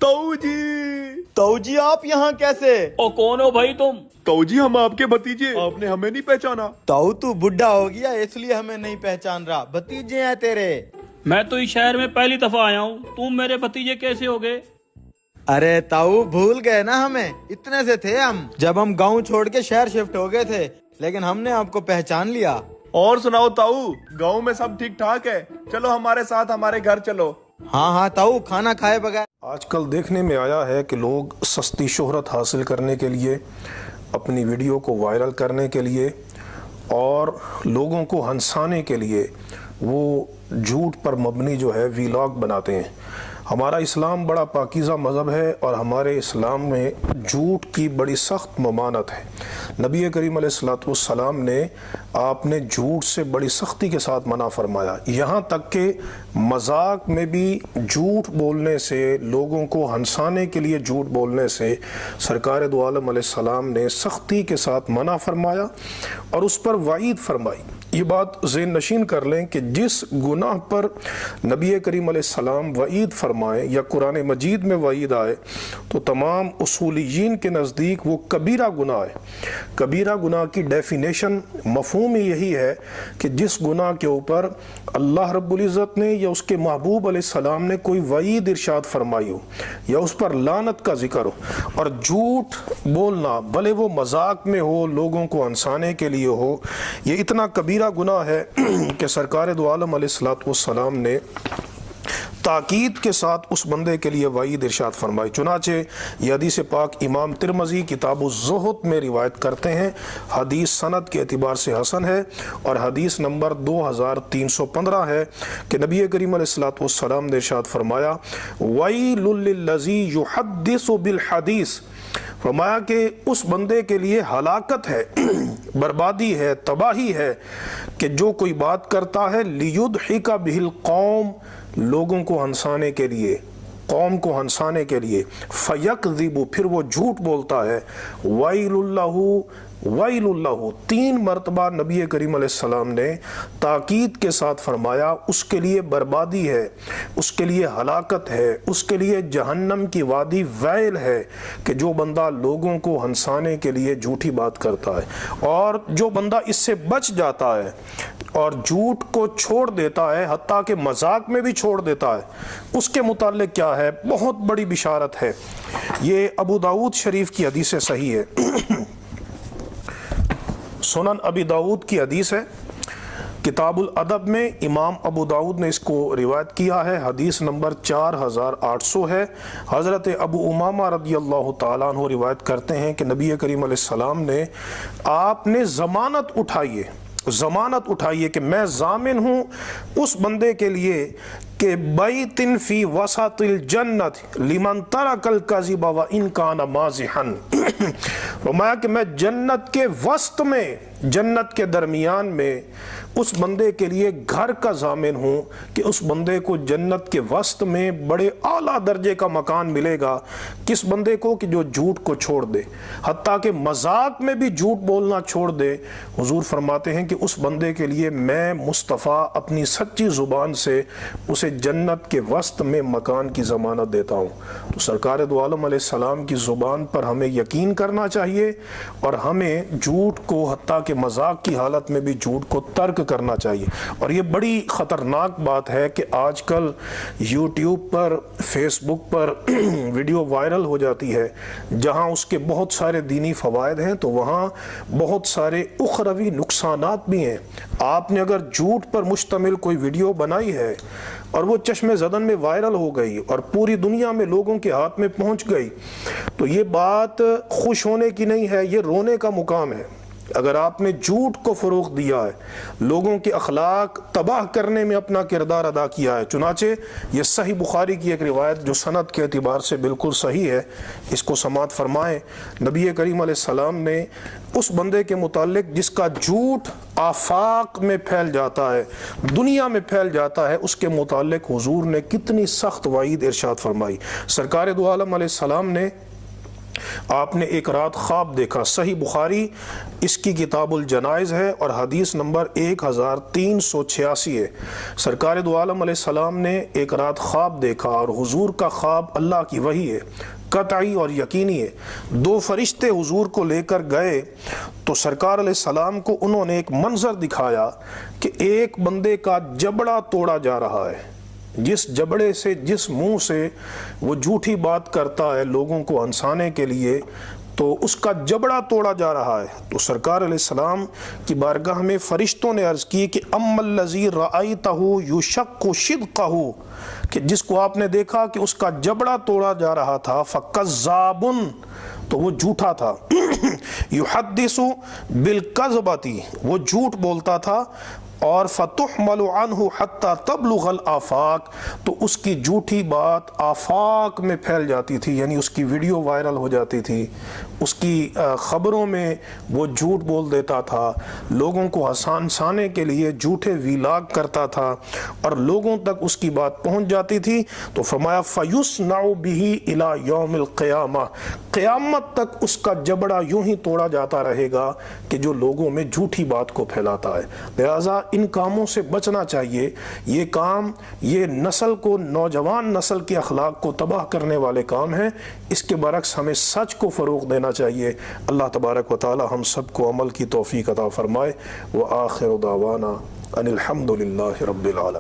ताऊ जी, ताऊ जी आप यहाँ कैसे? ओ कौन हो भाई तुम? ताऊ जी हम आपके भतीजे, आपने हमें नहीं पहचाना। ताऊ तू बुढ़ा हो गया इसलिए हमें नहीं पहचान रहा, भतीजे हैं तेरे। मैं तो इस शहर में पहली दफा आया हूँ, तुम मेरे भतीजे कैसे हो गए? अरे ताऊ भूल गए ना हमें, इतने से थे हम जब हम गांव छोड़ के शहर शिफ्ट हो गए थे, लेकिन हमने आपको पहचान लिया। और सुनाओ ताऊ, गांव में सब ठीक ठाक है? चलो हमारे साथ हमारे घर चलो। हाँ हाँ ताऊ, खाना खाए बगैर। आजकल देखने में आया है कि लोग सस्ती शोहरत हासिल करने के लिए, अपनी वीडियो को वायरल करने के लिए और लोगों को हंसाने के लिए वो झूठ पर मबनी जो है वीलॉग बनाते हैं। हमारा इस्लाम बड़ा पाकीज़ा मज़हब है और हमारे इस्लाम में झूठ की बड़ी सख्त ममानत है। नबी करीम अलैहिस्सलाम ने आपने झूठ से बड़ी सख्ती के साथ मना फरमाया। यहाँ तक कि मजाक में भी झूठ बोलने से, लोगों को हंसाने के लिए झूठ बोलने से सरकार दो आलम अलैहिस्सलाम ने सख्ती के साथ मना फरमाया और उस पर वाईद फरमाई। ये बात ज़हन नशीन कर लें कि जिस गुनाह पर नबी करीम अलैहिस्सलाम वईद फरमाए या कुरान मजीद में वईद आए तो तमाम उसूलियीन के नज़दीक वो कबीरा गुनाह है। कबीरा गुनाह की डेफिनेशन मफ़हूम ही यही है कि जिस गुनाह के ऊपर अल्लाह रब्बुल इज़्ज़त ने या उसके महबूब अलैहिस्सलाम ने कोई वईद इरशाद फरमाई हो या उस पर लानत का जिक्र हो। और झूठ बोलना भले वो मजाक में हो, लोगों को हंसाने के लिए हो, ये इतना कबीरा गुनाह है कि सरकार दो आलम अलैहिस्सलाम ने ताकीद के साथ उस बंदे के लिए वईद इरशाद फरमाई। चुनाचे ये हदीस पाक इमाम तिरमिज़ी किताबुज़्ज़ुहद में रिवायत करते हैं। हदीस सनद के एतबार से हसन है और हदीस नंबर 2315 है कि नबी करीम अलैहिस्सलाम ने इरशाद फरमाया, वैलुल लिल्लज़ी युहद्दिसु बिल हदीस, फरमाया कि उस बंदे के लिए हलाकत है, बर्बादी है, तबाही है कि जो कोई बात करता है लियुदहिका बिहिल कौम, लोगों को हंसाने के लिए, कौम को हंसाने के लिए, फयकज़िबु, फिर वो झूठ बोलता है, वैलुल्लाहु वैलुल्लाहु, 3 मरतबा नबी करीम अलैहिस्सलाम ने ताकीद के साथ फरमाया उसके लिए बर्बादी है, उसके लिए हलाकत है, उसके लिए जहन्नम की वादी वैल है कि जो बंदा लोगों को हंसाने के लिए झूठी बात करता है। और जो बंदा इससे बच जाता है और झूठ को छोड़ देता है, हत्ता कि मजाक में भी छोड़ देता है, उसके मुताल्लिक क्या है, बहुत बड़ी बिशारत है। ये अबू दाऊद शरीफ की हदीस सही है, सुनन अबी दाऊद की हदीस है, किताबुल अदब में इमाम अबू दाऊद ने इसको रिवायत किया है। हदीस नंबर 4800 है। हज़रत अबू उमामा रदियल्लाहु ताला अन्हु रिवायत करते हैं कि नबी करीम अलैहिस्सलाम ने, आपने ज़मानत उठाइए कि मैं ज़ामिन हूँ उस बंदे के लिए कि बैतिन फी वसतिल जन्नत लिमन तरकल कज़िब व इन कान माज़िहन, फरमाया कि मैं जन्नत के वस्त में, जन्नत के दरमियान में उस बंदे के लिए घर का ज़ामिन हूँ कि उस बंदे को जन्नत के वस्त में बड़े आला दर्जे का मकान मिलेगा। किस बंदे को कि जो झूठ को छोड़ दे, हत्ता कि मजाक में भी झूठ बोलना छोड़ दे। हुजूर फरमाते हैं कि उस बंदे के लिए मैं मुस्तफ़ा अपनी सच्ची ज़ुबान से उसे जन्नत के वस्त में मकान की ज़मानत देता हूँ। तो सरकार दो आलम अलैहिस्सलाम की ज़ुबान पर हमें यकीन करना चाहिए और हमें झूठ को, हत्ता कि मजाक की हालत में भी झूठ को तर्क करना चाहिए। और ये बड़ी ख़तरनाक बात है कि आजकल यूट्यूब पर, फेसबुक पर वीडियो वायरल हो जाती है, जहाँ उसके बहुत सारे दीनी फ़वाइद हैं तो वहाँ बहुत सारे उखरवी नुकसानात भी हैं। आपने अगर झूठ पर मुश्तमिल कोई वीडियो बनाई है और वो चश्मे ज़दन में वायरल हो गई और पूरी दुनिया में लोगों के हाथ में पहुंच गई, तो ये बात खुश होने की नहीं है, ये रोने का मुकाम है। अगर आपने झूठ को फ़रोग़ दिया है, लोगों के अखलाक तबाह करने में अपना किरदार अदा किया है। चुनाचे ये सही बुखारी की एक रिवायत जो सनद के एतबार से बिल्कुल सही है, इसको समात फरमाएं। नबी करीम अलैहिस्सलाम ने उस बंदे के मुतालिक जिसका झूठ आफाक में फैल जाता है, दुनिया में फैल जाता है, उसके मुतालिक हुजूर ने कितनी सख्त वईद इरशाद फरमाई। सरकार दो आलम अलैहिस्सलाम ने آپ نے ایک رات خواب دیکھا۔ صحیح بخاری اس کی کتاب الجنائز ہے اور حدیث نمبر 1386 ہے۔ سرکار دو عالم علیہ السلام نے ایک رات خواب دیکھا، اور حضور کا خواب اللہ کی وحی ہے، قطعی اور یقینی ہے۔ دو فرشتے حضور کو لے کر گئے تو سرکار علیہ السلام کو انہوں نے ایک منظر دکھایا کہ ایک بندے کا جبڑا توڑا جا رہا ہے، جس جبڑے سے، جس منہ سے وہ جھوٹی بات کرتا ہے لوگوں کو ہنسانے کے لیے، تو اس کا جبڑا توڑا جا رہا ہے۔ تو سرکار علیہ السلام کی بارگاہ میں فرشتوں نے عرض کی کہ اما الذی رأیتہ یشق شدقہ، کہ جس کو آپ نے دیکھا کہ اس کا جبڑا توڑا جا رہا تھا، فکذاب، تو وہ جھوٹا تھا، یحدث بالکذبۃ، وہ جھوٹ بولتا تھا، اور فتحمل عنہ حتی تبلغ الآفاق، تو اس کی جھوٹی بات آفاق میں پھیل جاتی تھی، یعنی اس کی ویڈیو وائرل ہو جاتی تھی، اس کی خبروں میں وہ جھوٹ بول دیتا تھا، لوگوں کو ہنسانے کے لیے جھوٹے ویلاگ کرتا تھا، اور لوگوں تک اس کی بات پہنچ جاتی تھی۔ تو فرمایا فیصنع بہ الی یوم القیامہ، قیامت تک اس کا جبڑا یوں ہی توڑا جاتا رہے گا کہ جو لوگوں میں جھوٹی بات کو پھیلاتا ہے۔ لہذا ان کاموں سے بچنا چاہیے۔ یہ کام، یہ نسل کو، نوجوان نسل کے اخلاق کو تباہ کرنے والے کام ہیں۔ اس کے برعکس ہمیں سچ کو فروغ دینا چاہیے۔ اللہ تبارک و تعالی ہم سب کو عمل کی توفیق عطا فرمائے۔ وآخر دعوانا ان الحمد للہ رب العالمین۔